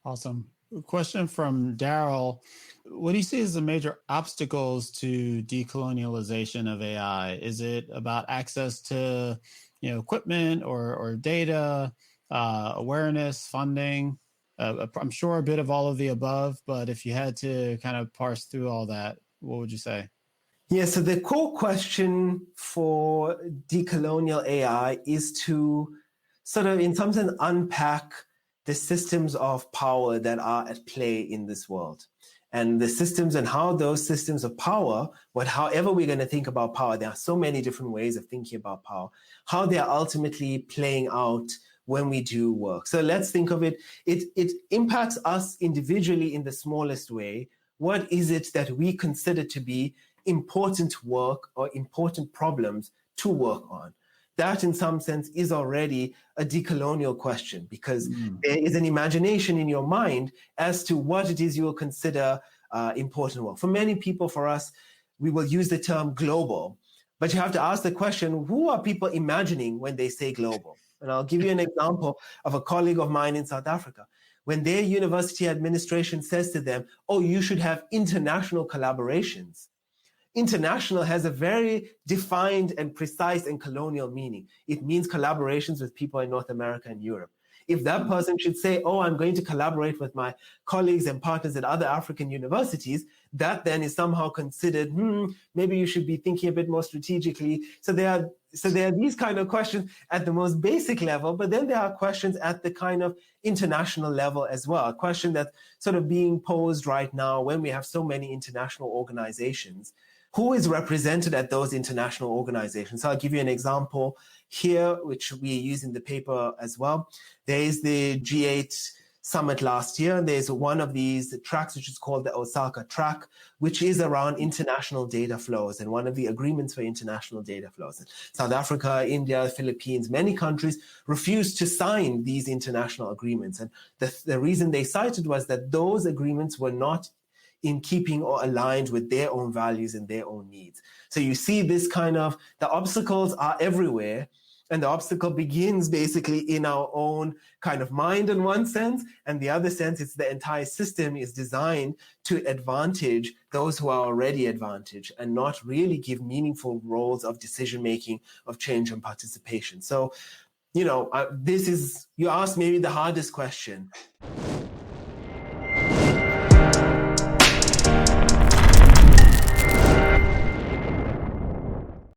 Awesome. Question from Daryl. What do you see as the major obstacles to decolonialization of AI? Is it about access to, equipment or data, awareness, funding? I'm sure a bit of all of the above, but if you had to kind of parse through all that, what would you say? Yeah, so the core question for decolonial AI is to sort of, in some sense, unpack the systems of power that are at play in this world. And the systems and how those systems of power, however we're going to think about power, there are so many different ways of thinking about power, how they are ultimately playing out when we do work. So let's think of it. It impacts us individually in the smallest way. What is it that we consider to be important work or important problems to work on? That, in some sense, is already a decolonial question, because there is an imagination in your mind as to what it is you will consider important work. For many people, for us, we will use the term global, but you have to ask the question, who are people imagining when they say global? And I'll give you an example of a colleague of mine in South Africa. When their university administration says to them, oh, you should have international collaborations. International has a very defined and precise and colonial meaning. It means collaborations with people in North America and Europe. If that person should say, oh, I'm going to collaborate with my colleagues and partners at other African universities, that then is somehow considered, maybe you should be thinking a bit more strategically. So there are these kind of questions at the most basic level, but then there are questions at the kind of international level as well. A question that's sort of being posed right now when we have so many international organizations. Who is represented at those international organizations? So I'll give you an example here, which we use in the paper as well. There is the G8 Summit last year, and there's one of these tracks which is called the Osaka track, which is around international data flows and one of the agreements for international data flows. And South Africa, India, Philippines, many countries refused to sign these international agreements. And the reason they cited was that those agreements were not in keeping or aligned with their own values and their own needs. So you see this kind of, the obstacles are everywhere, and the obstacle begins basically in our own kind of mind in one sense, and the other sense, it's the entire system is designed to advantage those who are already advantaged and not really give meaningful roles of decision-making, of change and participation. So, this is, you asked maybe the hardest question.